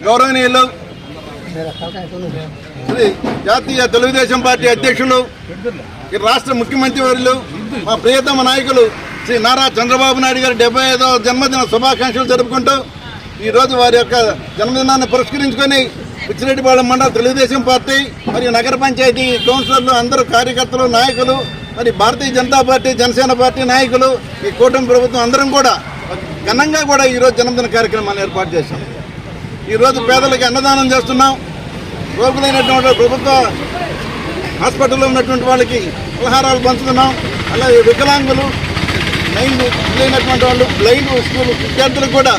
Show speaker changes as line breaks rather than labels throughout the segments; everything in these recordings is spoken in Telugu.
గౌరవనీయులు శ్రీ జాతీయ తెలుగుదేశం పార్టీ అధ్యక్షులు, ఈ రాష్ట్ర ముఖ్యమంత్రి వర్యులు, మా ప్రియతమ నాయకులు శ్రీ నారా చంద్రబాబు నాయుడు గారి 75వ జన్మదిన శుభాకాంక్షలు జరుపుకుంటూ ఈరోజు వారి యొక్క జన్మదినాన్ని పురస్కరించుకొని పిచ్చిరెడ్డిపాళెం మండల తెలుగుదేశం పార్టీ మరియు నగర పంచాయతీ కౌన్సిలర్లు, అందరూ కార్యకర్తలు, నాయకులు, మరి భారతీయ జనతా పార్టీ, జనసేన పార్టీ నాయకులు, ఈ కూటమి ప్రభుత్వం అందరం కూడా ఘనంగా కూడా ఈరోజు జన్మదిన కార్యక్రమాన్ని ఏర్పాటు చేశాం. ఈరోజు పేదలకు అన్నదానం చేస్తున్నాం. రోగులైనటువంటి ప్రభుత్వ హాస్పిటల్లో ఉన్నటువంటి వాళ్ళకి ఆహారాలు పంచుతున్నాం. అలాగే వికలాంగులు, లేనటువంటి వాళ్ళు, బ్లైండ్ స్కూల్ విద్యార్థులకు కూడా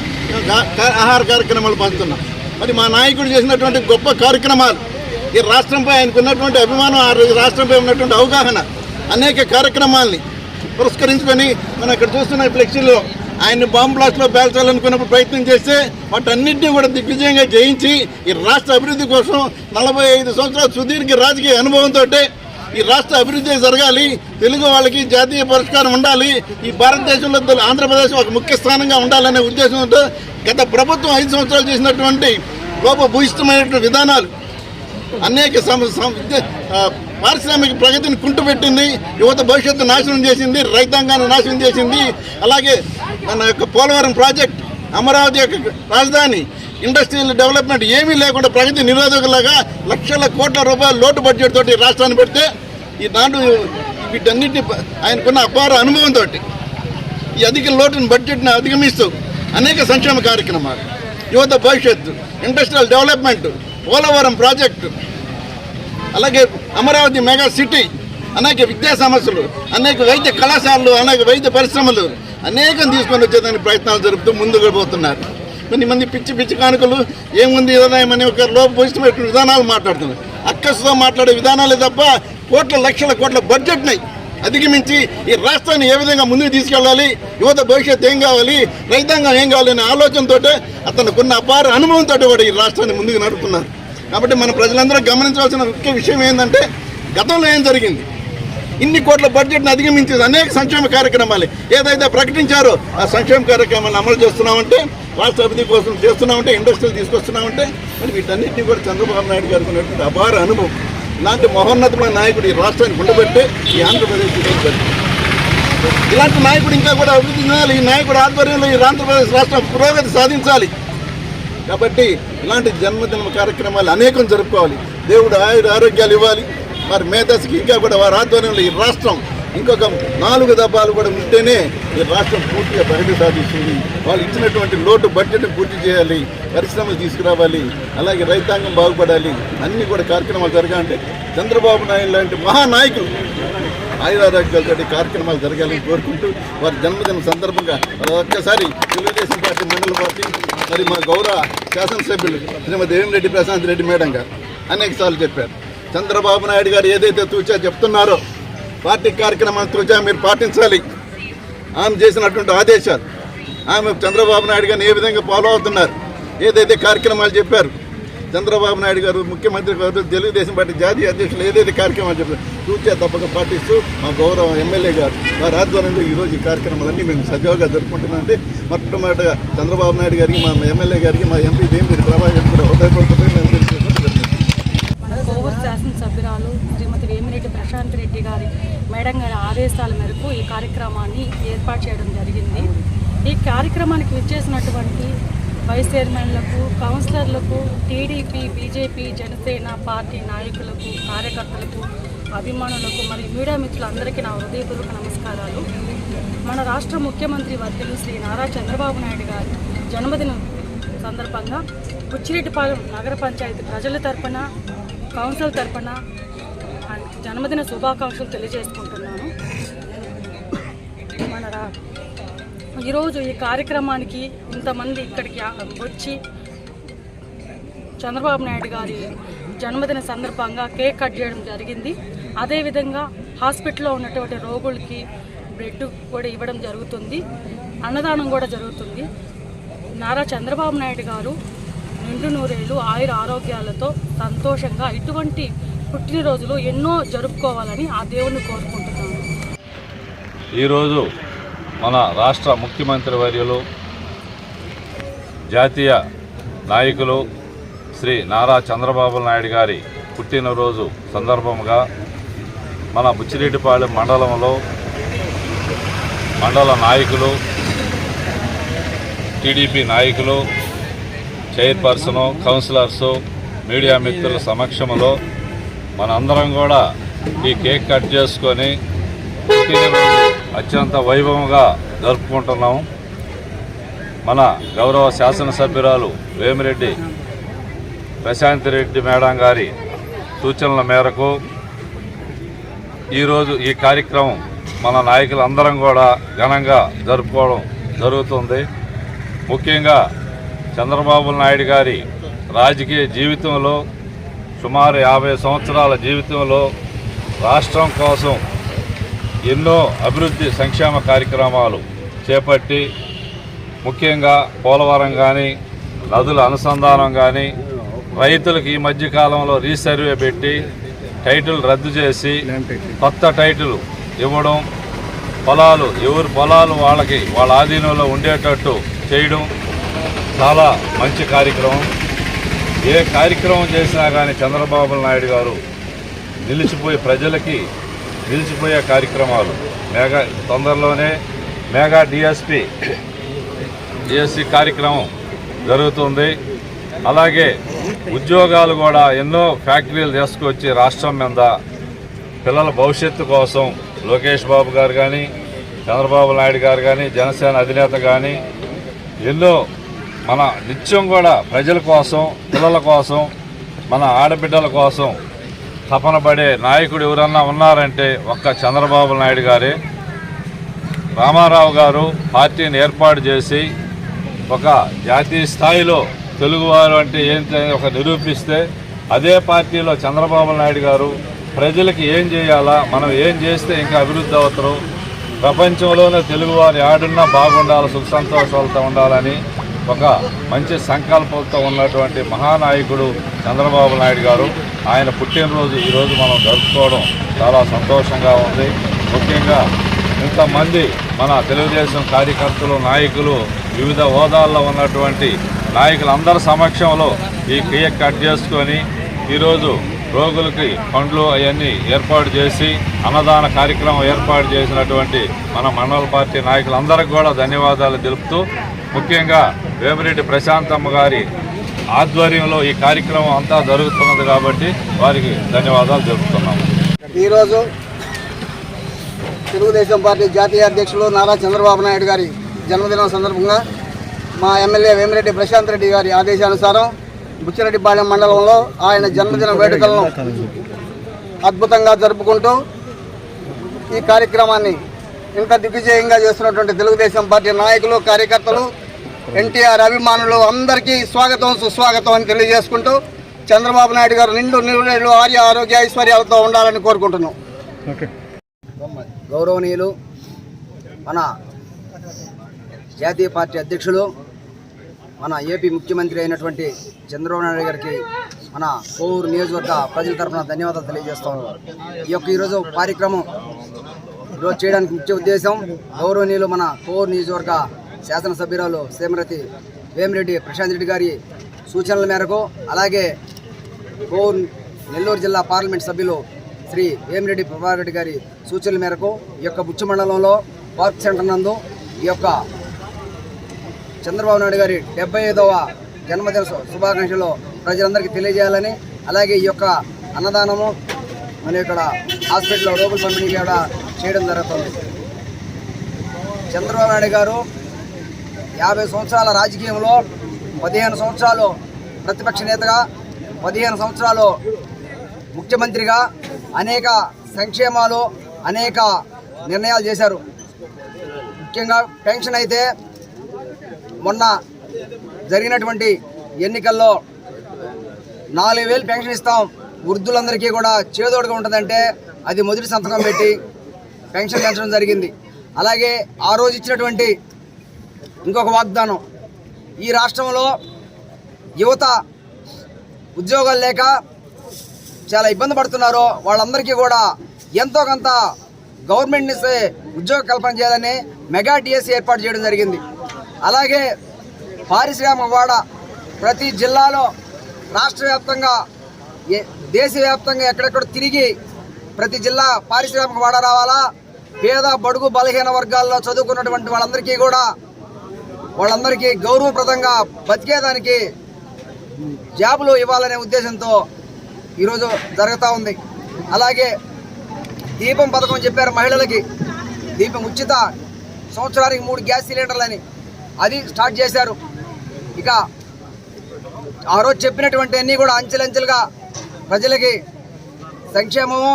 ఆహార కార్యక్రమాలు పంచుతున్నాం. మరి మా నాయకుడు చేసినటువంటి గొప్ప కార్యక్రమాలు, ఈ రాష్ట్రంపై ఆయనకు ఉన్నటువంటి అభిమానం, ఆ రాష్ట్రంపై ఉన్నటువంటి అవగాహన, అనేక కార్యక్రమాల్ని పురస్కరించుకొని మనం ఇక్కడ చూస్తున్న ఫ్లెక్సీలో ఆయన బాంబు బ్లాస్ట్లో పేల్చాలనుకున్నప్పుడు ప్రయత్నం చేస్తే వాటన్నింటినీ కూడా దిగ్విజయంగా జయించి ఈ రాష్ట్ర అభివృద్ధి కోసం 45 సంవత్సరాల సుదీర్ఘ రాజకీయ అనుభవంతో ఈ రాష్ట్ర అభివృద్ధి జరగాలి, తెలుగు వాళ్ళకి జాతీయ పురస్కారం ఉండాలి, ఈ భారతదేశంలో ఆంధ్రప్రదేశ్ ఒక ముఖ్య స్థానంగా ఉండాలనే ఉద్దేశంతో గత ప్రభుత్వం 5 సంవత్సరాలు చేసినటువంటి లోపభూయిష్టమైనటువంటి విధానాలు అనేక పారిశ్రామిక ప్రగతిని కుంటుపెట్టింది, యువత భవిష్యత్తు నాశనం చేసింది, రైతాంగాన్ని నాశనం చేసింది. అలాగే మన యొక్క పోలవరం ప్రాజెక్ట్, అమరావతి యొక్క రాజధాని, ఇండస్ట్రియల్ డెవలప్మెంట్ ఏమీ లేకుండా ప్రగతి నిరోధకులాగా లక్షల కోట్ల రూపాయల లోటు బడ్జెట్ తోటి రాష్ట్రాన్ని పెడితే ఈనాడు వీటన్నిటిని ఆయనకున్న అపార అనుభవంతో ఈ అధిక లోటుని బడ్జెట్ని అధిగమిస్తూ అనేక సంక్షేమ కార్యక్రమాలు, యువత భవిష్యత్తు, ఇండస్ట్రియల్ డెవలప్మెంట్, పోలవరం ప్రాజెక్టు, అలాగే అమరావతి మెగా సిటీ, అనేక విద్యా సమస్యలు, అనేక వైద్య కళాశాలలు, అనేక వైద్య పరిశ్రమలు అనేకం తీసుకొని వచ్చేదానికి ప్రయత్నాలు జరుపుతూ ముందుకు పోతున్నారు. కొంతమంది పిచ్చి కానుకలు ఏముంది ఏదైనా ఒక లోపభూయిష్టమైన విధానాలు మాట్లాడుతున్నారు. అక్కసుతో మాట్లాడే విధానాలే తప్ప లక్షల కోట్ల బడ్జెట్ని అధిగమించి ఈ రాష్ట్రాన్ని ఏ విధంగా ముందుకు తీసుకెళ్ళాలి, యువత భవిష్యత్తు ఏం కావాలి, రైతాంగం ఏం కావాలనే ఆలోచనతో అతనుకున్న అపార అనుభవంతో కూడా ఈ రాష్ట్రాన్ని ముందుకు నడుపుతున్నారు. కాబట్టి మన ప్రజలందరూ గమనించవలసిన ముఖ్య విషయం ఏంటంటే గతంలో ఏం జరిగింది, ఇన్ని కోట్ల బడ్జెట్ని అధిగమించి అనేక సంక్షేమ కార్యక్రమాలు ఏదైతే ప్రకటించారో ఆ సంక్షేమ కార్యక్రమాలను అమలు చేస్తున్నామంటే, రాష్ట్ర అభివృద్ధి కోసం చేస్తున్నామంటే, ఇండస్ట్రీలు తీసుకొస్తున్నామంటే మరి వీటన్నిటినీ కూడా చంద్రబాబు నాయుడు గారికి ఉన్నటువంటి అపార అనుభవం. ఇలాంటి మహోన్నతమైన నాయకుడు ఈ రాష్ట్రాన్ని ఉండబెట్టే ఈ ఆంధ్రప్రదేశ్ ఇలాంటి నాయకుడు ఇంకా కూడా అభివృద్ధి చెందాలి. ఈ నాయకుడు ఆధ్వర్యంలో ఈ ఆంధ్రప్రదేశ్ రాష్ట్రం పురోగతి సాధించాలి. కాబట్టి ఇలాంటి జన్మదిన కార్యక్రమాలు అనేకం జరుపుకోవాలి. దేవుడు ఆరోగ్యాలు ఇవ్వాలి. వారి మేధస్సుకి ఇంకా కూడా వారి ఆధ్వర్యంలో ఈ రాష్ట్రం ఇంకొక 4 దఫాలు కూడా ఉంటేనే ఈ రాష్ట్రం పూర్తిగా ప్రగతి సాధిస్తుంది. వాళ్ళు ఇచ్చినటువంటి లోటు బడ్జెట్ని పూర్తి చేయాలి, పరిశ్రమలు తీసుకురావాలి, అలాగే రైతాంగం బాగుపడాలి, అన్ని కూడా కార్యక్రమాలు జరగాలంటే చంద్రబాబు నాయుడు లాంటి మహానాయకులు ఆయురారోగ్యాలతో కార్యక్రమాలు జరగాలని కోరుకుంటూ వారి జన్మదిన సందర్భంగా ఒక్కసారి తెలుగుదేశం పార్టీ మండల పార్టీ మరి మా గౌరవ శాసనసభ్యులు శ్రీమతి వేమిరెడ్డి ప్రశాంత్ రెడ్డి మేడం గారు అనేక సార్లు చెప్పారు, చంద్రబాబు నాయుడు గారు ఏదైతే తూచా చెప్తున్నారో పార్టీ కార్యక్రమాలు తూచా మీరు పాటించాలి. ఆమె చేసినటువంటి ఆదేశాలు, ఆమె చంద్రబాబు నాయుడు గారిని ఏ విధంగా ఫాలో అవుతున్నారు, ఏదైతే కార్యక్రమాలు చెప్పారు చంద్రబాబు నాయుడు గారు ముఖ్యమంత్రి గారు, తెలుగుదేశం పార్టీ జాతీయ అధ్యక్షులు ఏదైతే కార్యక్రమాలు చెప్పారు తూచా తప్పక పాటిస్తూ మా గౌరవ ఎమ్మెల్యే గారు వారి ఆధ్వర్యంలో ఈరోజు ఈ కార్యక్రమాలన్నీ మేము సజావుగా జరుపుకుంటున్నామంటే మొట్టమొదటిగా చంద్రబాబు నాయుడు గారికి, మా ఎమ్మెల్యే గారికి, మా ఎంపీ వేమిరెడ్డి ప్రభాకర్ గారికి కూడా హృదయపూర్వకంగా మేము
శాసనసభ్యురాలు శ్రీమతి వేమిరెడ్డి ప్రశాంత్ రెడ్డి గారి మేడం గారి ఆదేశాల మేరకు ఈ కార్యక్రమాన్ని ఏర్పాటు చేయడం జరిగింది. ఈ కార్యక్రమానికి విచ్చేసినటువంటి వైస్ చైర్మన్లకు, కౌన్సిలర్లకు, టీడీపీ, బీజేపీ, జనసేన పార్టీ నాయకులకు, కార్యకర్తలకు, అభిమానులకు మరియు మీడియా మిత్రులందరికీ నా హృదయపూర్వక నమస్కారాలు. మన రాష్ట్ర ముఖ్యమంత్రి వర్యులు శ్రీ నారా చంద్రబాబు నాయుడు గారి జన్మదినం సందర్భంగా పిచ్చిరెడ్డిపాళెం నగర పంచాయతీ ప్రజల తరపున, కౌన్సిల్ తరపున జన్మదిన శుభాకాంక్షలు తెలియజేసుకుంటున్నాను. ఈరోజు ఈ కార్యక్రమానికి ఇంతమంది ఇక్కడికి వచ్చి చంద్రబాబు నాయుడు గారి జన్మదిన సందర్భంగా కేక్ కట్ చేయడం జరిగింది. అదేవిధంగా హాస్పిటల్లో ఉన్నటువంటి రోగులకి బ్రెడ్ కూడా ఇవ్వడం జరుగుతుంది, అన్నదానం కూడా జరుగుతుంది. నారా చంద్రబాబు నాయుడు గారు నిండు నూరేళ్ళు ఆయుర ఆరోగ్యాలతో సంతోషంగా ఇటువంటి పుట్టినరోజులు ఎన్నో జరుపుకోవాలని ఆ దేవుణ్ణి కోరుకుంటున్నాను.
ఈరోజు మన రాష్ట్ర ముఖ్యమంత్రి వర్యులు, జాతీయ నాయకులు, శ్రీ నారా చంద్రబాబు నాయుడు గారి పుట్టినరోజు సందర్భంగా మన బుచ్చిరెడ్డిపాళెం మండలంలో మండల నాయకులు, టీడీపీ నాయకులు, చైర్పర్సను, కౌన్సిలర్సు, మీడియా మిత్రుల సమక్షంలో మనందరం కూడా ఈ కేక్ కట్ చేసుకొని పుట్టినరోజు అత్యంత వైభవంగా జరుపుకుంటున్నాం. మన గౌరవ శాసనసభ్యురాలు వేమిరెడ్డి ప్రశాంత్ రెడ్డి మేడం గారి సూచనల మేరకు ఈరోజు ఈ కార్యక్రమం మన నాయకులందరం కూడా ఘనంగా జరుపుకోవడం జరుగుతుంది. ముఖ్యంగా చంద్రబాబు నాయుడు గారి రాజకీయ జీవితంలో సుమారు 50 సంవత్సరాల జీవితంలో రాష్ట్రం కోసం ఎన్నో అభివృద్ధి సంక్షేమ కార్యక్రమాలు చేపట్టి ముఖ్యంగా పోలవరం కానీ, నదుల అనుసంధానం కానీ, రైతులకు ఈ మధ్యకాలంలో రీసర్వే పెట్టి టైటిల్ రద్దు చేసి కొత్త టైటిల్ ఇవ్వడం, పొలాలు ఎవరి పొలాలు వాళ్ళకి వాళ్ళ ఆధీనంలో ఉండేటట్టు చేయడం చాలా మంచి కార్యక్రమం. ఏ కార్యక్రమం చేసినా కానీ చంద్రబాబు నాయుడు గారు ప్రజలకి నిలిచిపోయే కార్యక్రమాలు. తొందరలోనే మెగా డిఎస్సి కార్యక్రమం జరుగుతుంది. అలాగే ఉద్యోగాలు కూడా ఎన్నో ఫ్యాక్టరీలు తీసుకొచ్చి రాష్ట్రం మీద పిల్లల భవిష్యత్తు కోసం లోకేష్ బాబు గారు కానీ, చంద్రబాబు నాయుడు గారు కానీ, జనసేన అధినేత కానీ ఎన్నో మన నిత్యం కూడా ప్రజల కోసం, పిల్లల కోసం, మన ఆడబిడ్డల కోసం తపన పడే నాయకుడు ఎవరన్నా ఉన్నారంటే ఒక్క చంద్రబాబు నాయుడు గారే. రామారావు గారు పార్టీని ఏర్పాటు చేసి ఒక జాతీయ స్థాయిలో తెలుగువారు అంటే ఏంటి ఒక నిరూపిస్తే, అదే పార్టీలో చంద్రబాబు నాయుడు గారు ప్రజలకి ఏం చేయాలా, మనం ఏం చేస్తే ఇంకా అభివృద్ధి అవుతారు, ప్రపంచంలోనే తెలుగువారు ఆడున్నా బాగుండాలి, సుఖ సంతోషాలతో ఉండాలని ఒక మంచి సంకల్పంతో ఉన్నటువంటి మహానాయకుడు చంద్రబాబు నాయుడు గారు. ఆయన పుట్టినరోజు ఈరోజు మనం జరుపుకోవడం చాలా సంతోషంగా ఉంది. ముఖ్యంగా ఇంతమంది మన తెలుగుదేశం కార్యకర్తలు, నాయకులు, వివిధ హోదాల్లో ఉన్నటువంటి నాయకులందరి సమక్షంలో ఈ కేక్ కట్ చేసుకొని ఈరోజు రోగులకి పండ్లు అవన్నీ ఏర్పాటు చేసి అన్నదాన కార్యక్రమం ఏర్పాటు చేసినటువంటి మన మండల పార్టీ నాయకులందరికీ కూడా ధన్యవాదాలు తెలుపుతూ, ముఖ్యంగా వేమిరెడ్డి ప్రశాంతమ్మ గారి ఆధ్వర్యంలో ఈ కార్యక్రమం అంతా జరుగుతున్నది కాబట్టి వారికి ధన్యవాదాలు తెలుపుతున్నాము.
ఈరోజు తెలుగుదేశం పార్టీ జాతీయ అధ్యక్షులు నారా చంద్రబాబు నాయుడు గారి జన్మదినం సందర్భంగా మా ఎమ్మెల్యే వేమిరెడ్డి ప్రశాంత్ రెడ్డి గారి ఆదేశానుసారం బుచ్చిరెడ్డిపాళెం మండలంలో ఆయన జన్మదిన వేడుకలను అద్భుతంగా జరుపుకుంటూ ఈ కార్యక్రమాన్ని ఇంత దిగ్విజయంగా చేస్తున్నటువంటి తెలుగుదేశం పార్టీ నాయకులు, కార్యకర్తలు, ఎన్టీఆర్ అభిమానులు అందరికీ స్వాగతం, సుస్వాగతం అని తెలియజేసుకుంటూ చంద్రబాబు నాయుడు గారు నిండు నిలువెల్లు ఆరోగ్య ఐశ్వర్యాలతో ఉండాలని కోరుకుంటున్నాం.
గౌరవనీయులు మన జాతీయ పార్టీ అధ్యక్షులు, మన ఏపీ ముఖ్యమంత్రి అయినటువంటి చంద్రబాబు నాయుడు గారికి మన కోవూరు నియోజకవర్గ ప్రజల తరఫున ధన్యవాదాలు తెలియజేస్తాను. ఈరోజు కార్యక్రమం ఈరోజు చేయడానికి ముఖ్య ఉద్దేశం గౌరవనీయులు మన కోవూరు నియోజకవర్గ శాసనసభ్యురాలు శ్రీమతి వేమిరెడ్డి ప్రశాంత్ రెడ్డి గారి సూచనల మేరకు, అలాగే కోవూరు నెల్లూరు జిల్లా పార్లమెంట్ సభ్యులు శ్రీ వేమిరెడ్డి ప్రభాకర్ రెడ్డి గారి సూచనల మేరకు ఈ యొక్క బుచ్చి మండలంలో పార్క్ సెంటర్ నందు ఈ యొక్క చంద్రబాబు నాయుడు గారి 75వ జన్మదిన శుభాకాంక్షలు ప్రజలందరికీ తెలియజేయాలని, అలాగే ఈ యొక్క అన్నదానము మన ఇక్కడ హాస్పిటల్లో రోగుల పంపిణీ కూడా చేయడం జరుగుతుంది. చంద్రబాబు నాయుడు గారు 50 సంవత్సరాల రాజకీయంలో 15 సంవత్సరాలు ప్రతిపక్ష నేతగా, 15 సంవత్సరాలు ముఖ్యమంత్రిగా అనేక సంక్షేమాలు, అనేక నిర్ణయాలు చేశారు. ముఖ్యంగా పెన్షన్ అయితే మొన్న జరిగినటువంటి ఎన్నికల్లో 4000 పెన్షన్ ఇస్తాం, వృద్ధులందరికీ కూడా చేదోడుగా ఉంటుందంటే అది మొదటి సంతకం పెట్టి పెన్షన్ పెంచడం జరిగింది. అలాగే ఆ రోజు ఇచ్చినటువంటి ఇంకొక వాగ్దానం, ఈ రాష్ట్రంలో యువత ఉద్యోగాలు లేక చాలా ఇబ్బంది పడుతున్నారు, వాళ్ళందరికీ కూడా ఎంతో కొంత గవర్నమెంట్ నుంచి ఉద్యోగ కల్పన చేయాలని మెగా డిఎస్సి ఏర్పాటు చేయడం జరిగింది. అలాగే పారిశ్రామిక వాడ ప్రతి జిల్లాలో రాష్ట్ర వ్యాప్తంగా దేశవ్యాప్తంగా ఎక్కడెక్కడ తిరిగి ప్రతి జిల్లా పారిశ్రామిక వాడ రావాలా, పేద బడుగు బలహీన వర్గాల్లో చదువుకున్నటువంటి వాళ్ళందరికీ గౌరవప్రదంగా బతికేదానికి జాబులు ఇవ్వాలనే ఉద్దేశంతో ఈరోజు జరుగుతూ ఉంది. అలాగే దీపం పథకం చెప్పారు మహిళలకి, దీపం ఉచిత, సంవత్సరానికి 3 గ్యాస్ సిలిండర్లని అది స్టార్ట్ చేశారు. ఇక ఆ రోజు చెప్పినటువంటి అన్నీ కూడా అంచెలంచెలుగా ప్రజలకి సంక్షేమము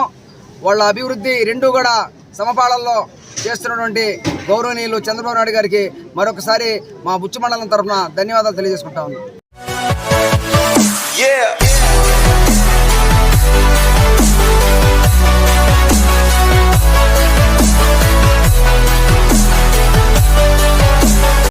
వాళ్ళ అభివృద్ధి రెండూ కూడా సమపాళల్లో చేస్తున్నటువంటి గౌరవనీయులు చంద్రబాబు నాయుడు గారికి మరొకసారి మా బుచ్చి మండలం తరఫున ధన్యవాదాలు తెలియజేసుకుంటా ఉన్నాం.